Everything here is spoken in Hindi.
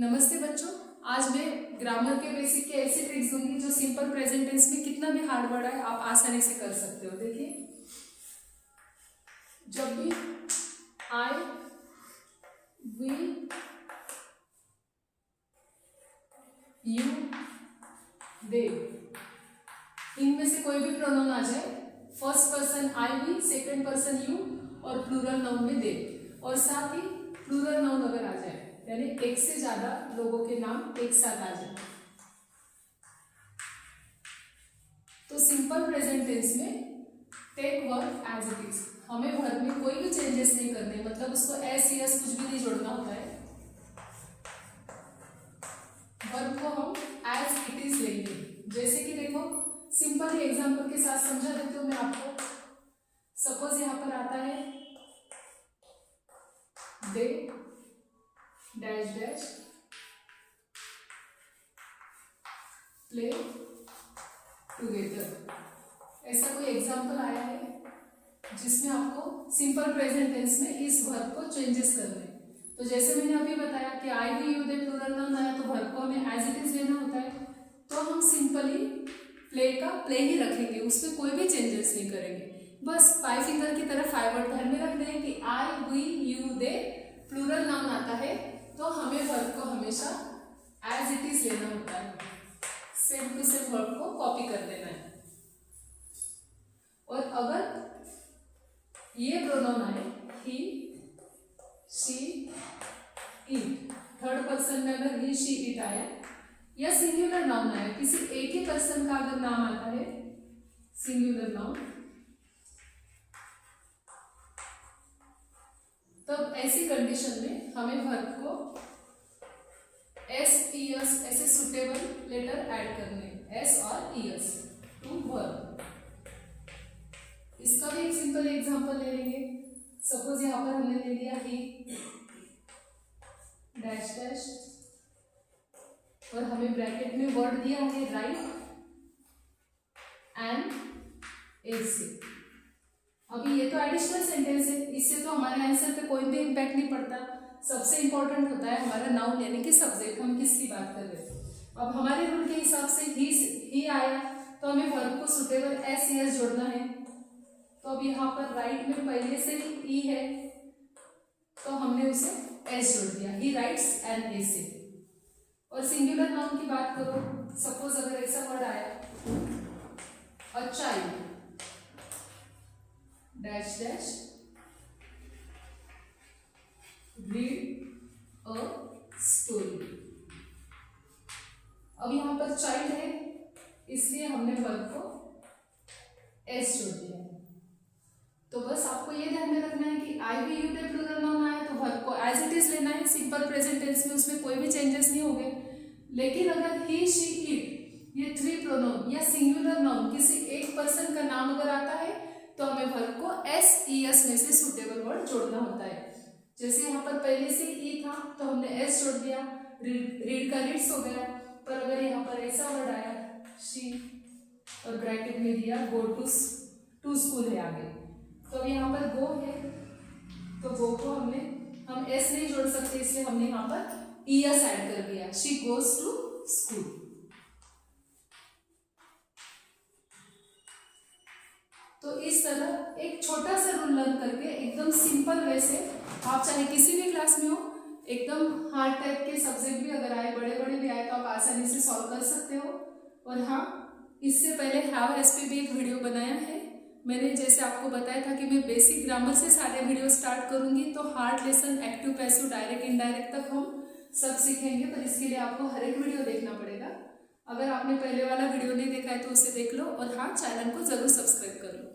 नमस्ते बच्चों। आज मैं ग्रामर के बेसिक के ऐसे ट्रिक्स दूंगी जो सिंपल प्रेजेंट टेंस में कितना भी हार्ड वर्ड है आप आसानी से कर सकते हो। देखिए, जब भी आई, वी, यू, दे, इनमें से कोई भी प्रोनाउन आ जाए, first person I, we, second person you और प्लूरल नाउन में दे, और साथ ही प्लूरल नाउन अगर आ जाए यानी एक से ज्यादा लोगों के नाम एक साथ आ जाए, तो सिंपल प्रेजेंट टेंस में take verb as it is, हमें वर्ब में कोई भी चेंजेस नहीं करने, मतलब उसको एस यस कुछ भी नहीं जोड़ना होता है। वर्ब को हम एज इट इज लेंगे। जैसे कि देखो, सिंपल एग्जांपल के साथ समझा देती हूँ मैं आपको। सपोज यहां पर आता है they dash dash play together, ऐसा कोई एग्जांपल आया है जिसमें आपको सिंपल प्रेजेंट टेंस में इस वर्ब को चेंजेस करने। तो जैसे मैंने अभी बताया कि I, we, you, they plural noun आया तो वर्ब को हमें एज इट इज लेना होता है, तो हम सिंपली प्ले का प्ले ही रखेंगे, उसमें कोई भी चेंजेस नहीं करेंगे। बस 5 फिंगर की तरफ 5 वर्ड ध्यान में रखने हैं कि I, we, you, they plural noun आता है तो हमें वर्ब को हमेशा एज इट इज लेना होता है, सेम टू सेम वर्ब को कॉपी कर देना है। और अगर ये प्रोनाउन आए ही, शी, इट, थर्ड पर्सन में अगर ही, शी, इट आया या सिंगुलर नाउन आया, किसी एक ही पर्सन का अगर नाम आता है सिंगुलर नाउन, तब ऐसी कंडीशन में हमें वर्ब को एस, ई, एस ऐसे सुटेबल लेटर ऐड करने, एस और ई, एस टू वर्ब। इसका भी एक सिंपल एग्जांपल ले लेंगे। सपोज यहां पर हमने ले लिया ही डैश डैश और हमें ब्रैकेट में वर्ड दिया है राइट एंड एसी। अभी ये तो एडिशनल सेंटेंस है, इससे तो हमारे आंसर पे कोई भी इम्पैक्ट नहीं पड़ता। सबसे इंपॉर्टेंट होता है हमारा नाउन यानी कि सब्जेक्ट, हम किसकी बात कर रहे हैं। अब हमारे रूल के हिसाब से ही आया तो हमें वर्ब को सुटेबल एस एस जोड़ना है। तो अब यहाँ पर राइट में पहले से ही ई है तो हमने उसे एस जोड़ दिया, ही राइट्स एंड एस से। और सिंगुलर नाउन की बात करो, सपोज अगर ऐसा वर्ड आया a child dash dash read a story. अब यहां पर चाइल्ड है इसलिए हमने वर्ब को एस जोड़ दिया। तो बस आपको ये ध्यान में रखना है कि I, we, you, they plural noun आए तो वर्ब को एज इट इज लेना है, सिंपल प्रेजेंट टेंस में उसमें कोई भी चेंजेस नहीं होंगे। लेकिन अगर ही, शी, इट ये 3 प्रोनाउन या सिंगुलर नाउन किसी एक पर्सन का नाम अगर आता है तो हमें वर्ब को एस, ई, एस में से सुटेबल वर्ड जोड़ना होता है। जैसे यहाँ पर पहले से ई था तो हमने एस जोड़ दिया, रीड का रीड्स हो गया। पर अगर यहाँ पर ऐसा वर्ड आया शी और ब्रैकेट में दिया गो टू स्कूल है आगे, तो यहाँ पर गो है तो गो को हम एस नहीं जोड़ सकते, इसलिए हमने यहाँ पर ई एस ऐड कर दिया, शी गोज टू स्कूल। तो इस तरह एक छोटा सा रूल लर्न करके एकदम सिंपल वे से आप चाहे किसी भी क्लास में हो, एकदम हार्ड टाइप के सब्जेक्ट भी अगर आए, बड़े बड़े भी आए तो आप आसानी से सॉल्व कर सकते हो। और हाँ, इससे पहले हैव हैज पे भी एक वीडियो बनाया है मैंने, जैसे आपको बताया था कि मैं बेसिक ग्रामर से सारे वीडियो स्टार्ट करूंगी, तो hard lesson, active passive, direct indirect तक हम सब सीखेंगे, पर इसके लिए आपको हर एक वीडियो देखना पड़ेगा। अगर आपने पहले वाला वीडियो नहीं देखा है तो उसे देख लो, और हाँ, चैनल को जरूर सब्सक्राइब कर लो।